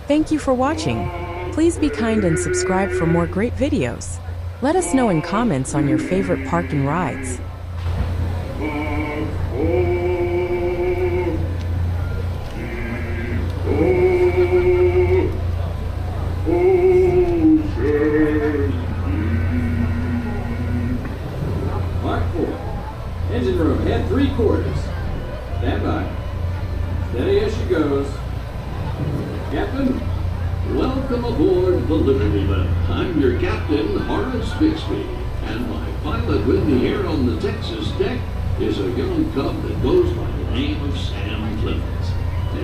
Thank you for watching. Please be kind and subscribe for more great videos. Let us know in comments on your favorite park and rides. Mark 4. Engine room, head 3/4. Stand by. Steady as she goes. Captain, welcome aboard the Liberty Belle. I'm your captain, Horace Bixby, and my pilot with me here on the Texas deck is a young cub that goes by the name of Sam Clemens.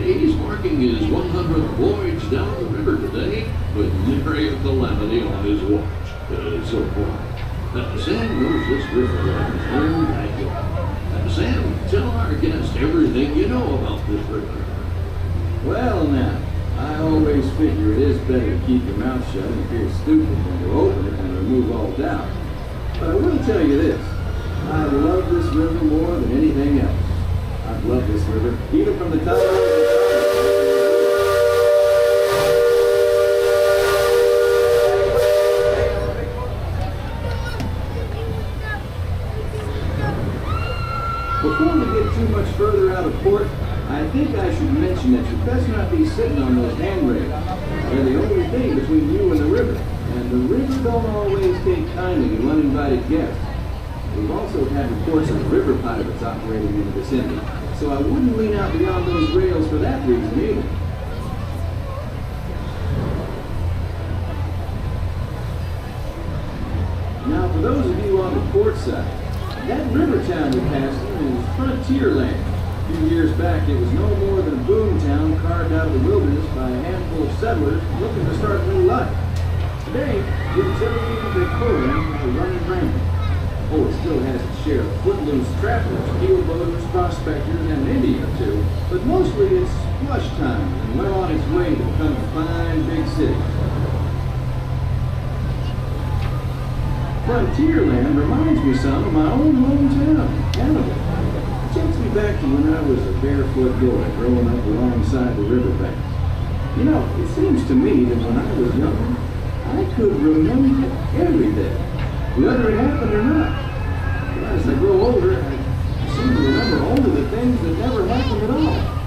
He's marking his 100th voyage down the river today with nary a calamity on his watch. So far. Sam knows this river like his own backyard. Sam, tell our guests everything you know about this river. Well now, I always figure it is better to keep your mouth shut and appear stupid than to open it and remove all doubt. But I will tell you this, I love this river more than anything else. I've loved this river, even from the time I was a child. Before we get too much further out of port, I think I should mention that you best not be sitting on those handrails. They're the only thing between you and the river, and the river don't always take kindly to uninvited guests. We've also had reports of river pirates operating in the vicinity, so I wouldn't lean out beyond those rails for that reason either. Now, for those of you on the port side, that river town we passed through is Frontierland. A few years back, it was no more than a boom town carved out of the wilderness by a handful of settlers looking to start new life. Today, utility and decorum are running rampant. Oh, it still has its share of footloose travelers, keelboaters, prospectors, and India too, but mostly it's flush time and well on its way to become a fine big city. Frontierland reminds me some of my own hometown, Canada. It takes me back to when I was a barefoot boy growing up alongside the riverbank. You know, it seems to me that when I was young, I could remember every day, whether it happened or not. But as I grow older, I seem to remember only the things that never happened at all.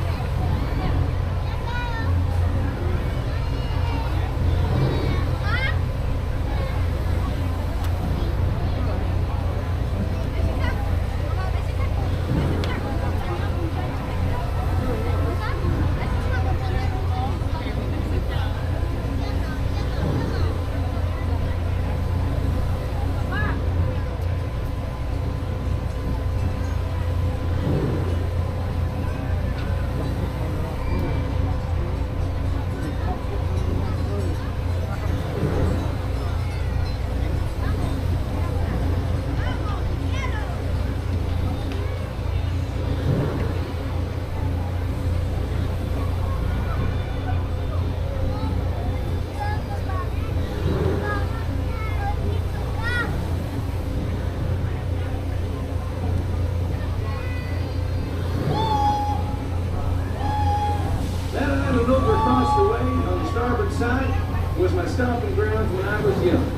Over across the way on the starboard side was my stomping grounds when I was young.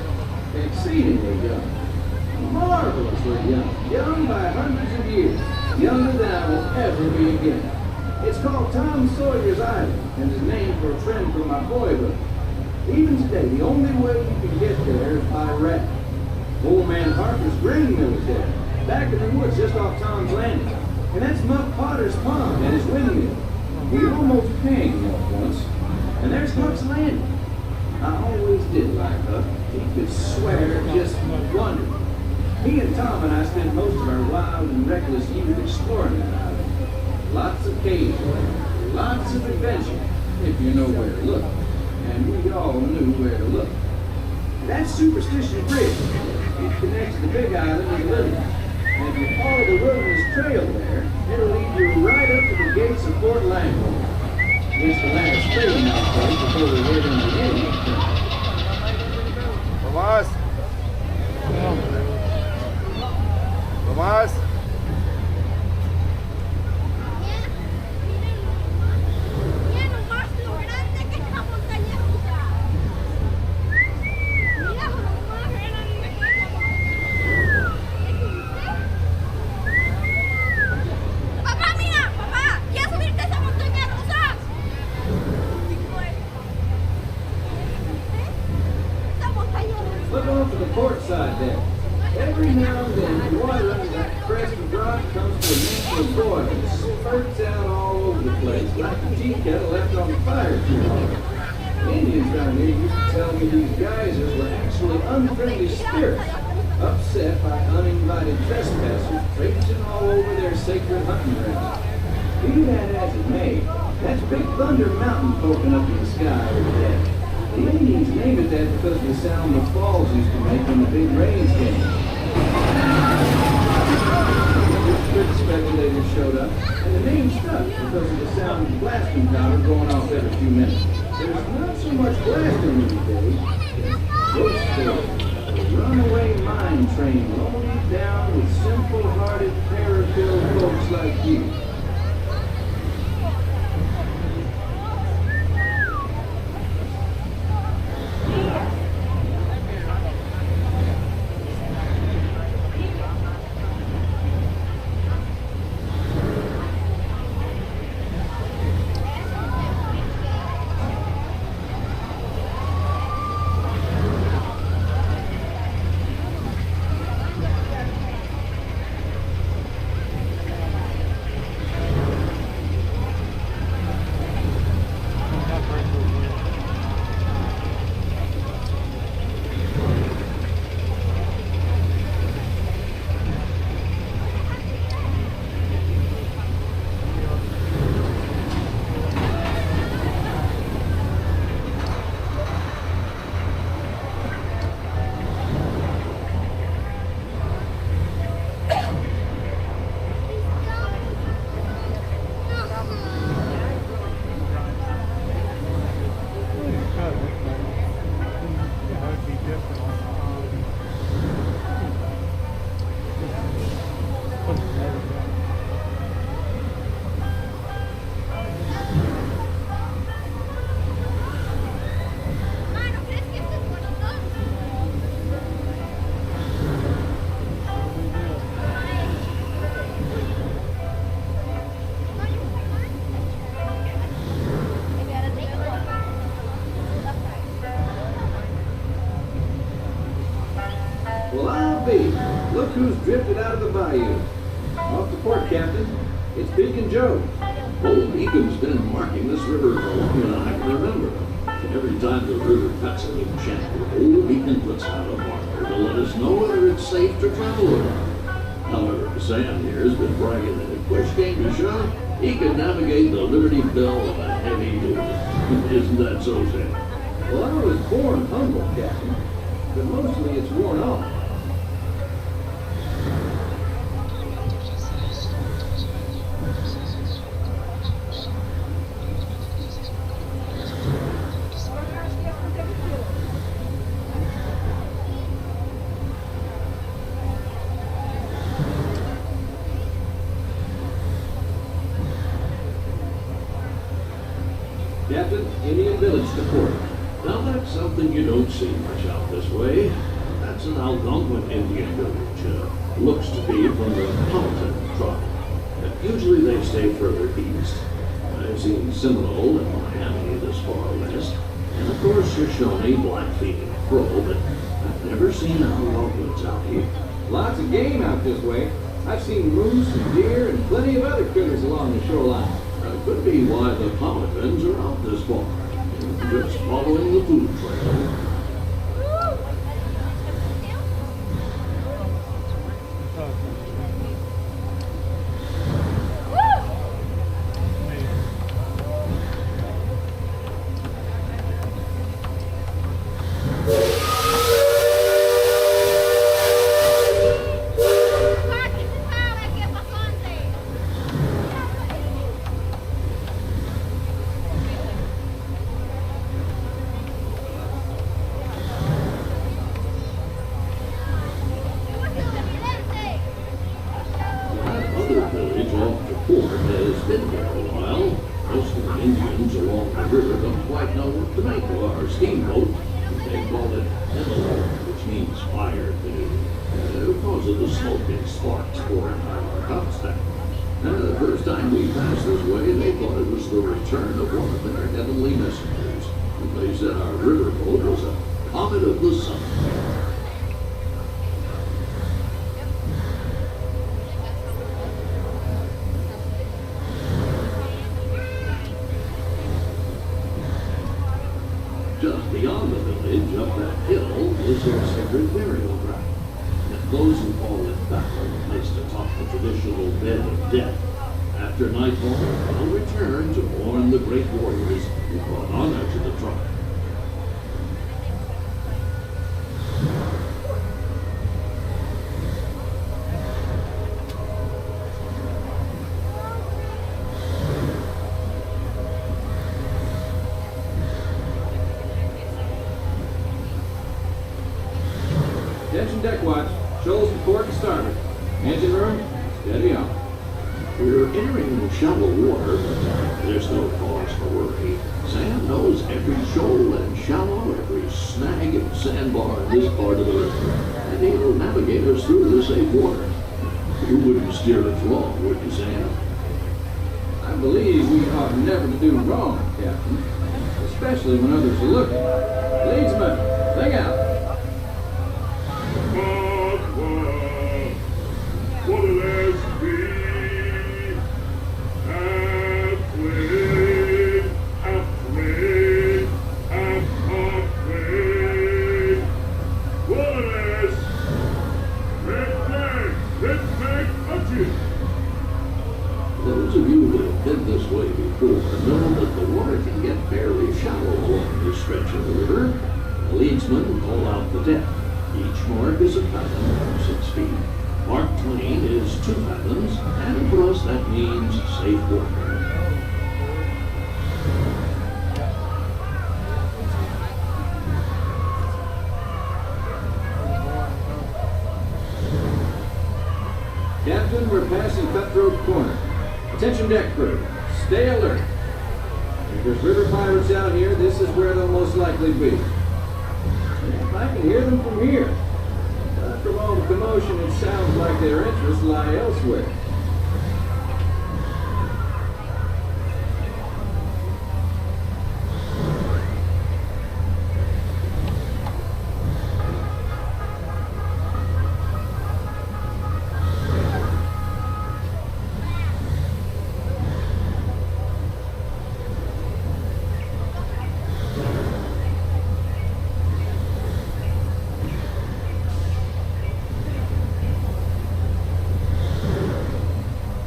Exceedingly young. Marvelously young. Young by hundreds of years. Younger than I will ever be again. It's called Tom Sawyer's Island and is named for a friend from my boyhood. Even today, the only way you can get there is by raft. Old man Harper's grain mill is there, back in the woods just off Tom's Landing. And that's Muck Potter's pond and his windmill. We almost hanged Muck once, and there's Huck's Landing. I always did like Huck. He could swear just wonderful. He and Tom and I spent most of our wild and reckless youth exploring that island. Lots of caves, lots of adventure, if you know where to look. And we all knew where to look. That's Superstition Bridge. It connects the Big Island with the Little Island. And if you follow the wilderness trail there, it'll lead you right up to the gates of Fort Langford. It's the last trading outpost before we head into the Indian country. Tomás. Tomás. port side deck. Every now and then, the water under that crest of rock comes to a natural boil and spurts out all over the place like a tea kettle left on the fire too long. The Indians down here used to tell me these geysers were actually unfriendly spirits, upset by uninvited trespassers traipsing all over their sacred hunting grounds. Be that as it may, that's Big Thunder Mountain poking up in the sky over there. The Indians named it that because of the sound the falls used to make when the big rains came. Good speculators showed up, and the name stuck because of the sound of the blasting powder going off every few minutes. There's not so much blasting these days, it's ghost stories. A runaway mine train loaded down with simple-hearted, terror-filled folks like you. Well, I'll be. Look who's drifted out of the bayou. Off the port, Captain. It's Beacon Joe. Old Beacon's been marking this river for longer than I can remember. Every time the river cuts a new channel, Old Beacon puts out a marker to let us know whether it's safe to travel or not. However, Sam here has been bragging that if push came to shove, he could navigate the Liberty Belle with a heavy duty. Isn't that so, Sam? Well, I was born humble, Captain, but mostly it's worn off. Captain, Indian Village to port. Now that's something you don't see much out this way. That's an Algonquin Indian village. Looks to be from the Powhatan tribe. Usually they stay further east. I've seen Seminole and Miami this far west. And of course Shoshone, Blackfeet, and Crow, but I've never seen Algonquins out here. Lots of game out this way. I've seen moose and deer and plenty of other critters along the shoreline. Could be why the Powhatans are out this far. Just following the food trail. Return of one of their heavenly messengers. They said our riverboat was a comet of the sun. Just beyond the village, up that hill, is their sacred burial ground. And those who fall in battle are placed atop the traditional bed of death. After nightfall, they'll return to mourn the great warriors who brought honor to the tribe. Attention deck watch. Shoals to port and starboard. Engine room, steady on. We're entering shallow water, but there's no cause for worry. Sam knows every shoal and shallow, every snag and sandbar in this part of the river, and he'll navigate us through the safe water. You wouldn't steer us wrong, would you, Sam? I believe we ought never to do wrong, Captain. Especially when others are looking. Leadsman, sing out. Those of you who have been this way before know that the water can get fairly shallow along this stretch of the river. The leadsmen call out the depth. Each mark is a fathom, 6 feet. Mark Twain is 2 fathoms, and for us that means safe water. Captain, we're passing Cutthroat Corner. Attention deck crew, stay alert. If there's river pirates out here, this is where they'll most likely be. If I can hear them from here. But from all the commotion, it sounds like their interests lie elsewhere.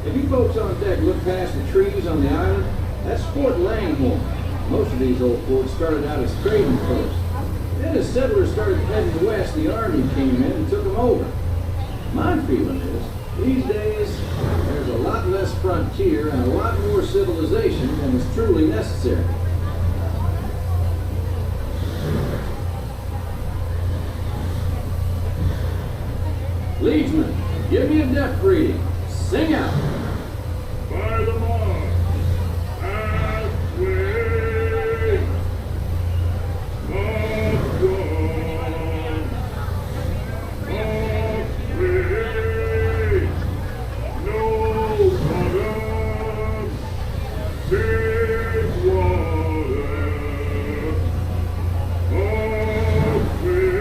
If you folks on deck look past the trees on the island, that's Fort Langhorne. Most of these old forts started out as trading posts. Then as settlers started heading west, the army came in and took them over. My feeling is, these days, there's a lot less frontier and a lot more civilization than is truly necessary. Leadsman, give me a depth reading. Sing out. By the mark, halfway, mark gone, mark free, no bottom, big water, mark free,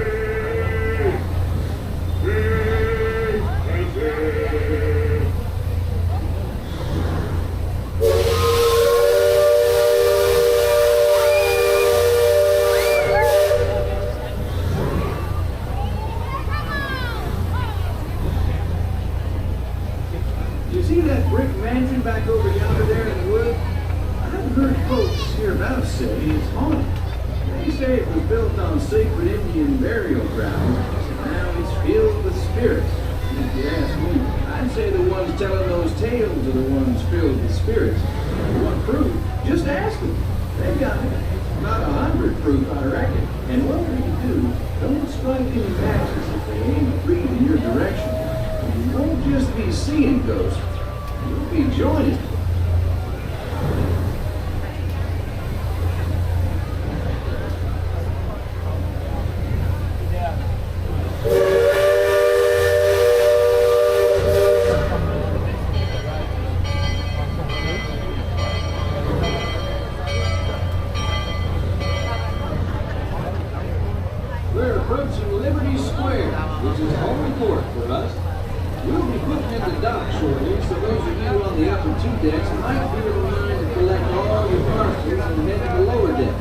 big passage. You see that brick mansion back over yonder there in the wood? I've heard folks hereabouts say it's haunted. They say it was built on sacred Indian burial grounds, and now it's filled with spirits. And if you ask me, I'd say the ones telling those tales are the ones filled with spirits. If you want proof, just ask them. They've got about 100 proof, I reckon. And whatever you do, don't strike any matches if they aim a breathe in your direction. You won't just be seeing ghosts, you'll be joining. We're approaching Liberty Square, which is home port for us. We'll be putting in the dock shortly, so those of you on the upper 2 decks might be in line to collect all your parcels and head to the lower deck.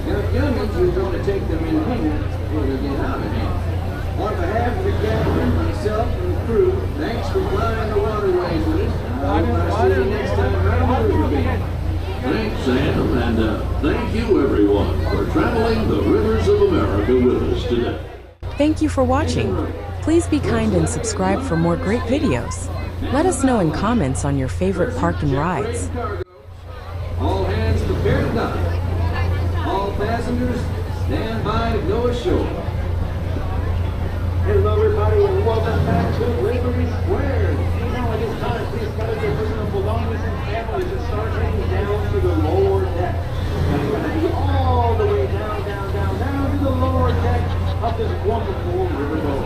Gonna youngins, we want to take them in hand before they get out of hand. On behalf of the captain, myself, and the crew, thanks for flying the waterways with us. I hope I see you next time right on the river. Thanks, Sam, and thank you, everyone, for traveling the rivers of America with us today. Thank you for watching. Please be kind and subscribe for more great videos. Let us know in comments on your favorite park and rides. All hands prepare to dock. All passengers stand by to go ashore. Hello, everybody, and welcome back to Liberty Square. Now at this time, please gather your personal belongings and families and start heading down to the lower deck. Now you're going to be all the way down to the lower deck of this wonderful riverboat.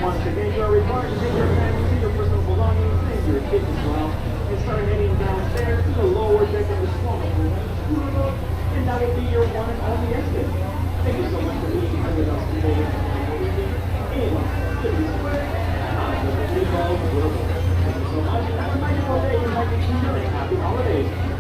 Once again, you are required to take your families and your personal belongings and your kids as well, and start heading downstairs to the lower deck of this wonderful riverboat, and that will be your one and only exit. Thank you so much for being here with us today. In Liberty Square, I'm Liberty Belle Riverboat. Thank you so much, and have a nice day, and happy holidays.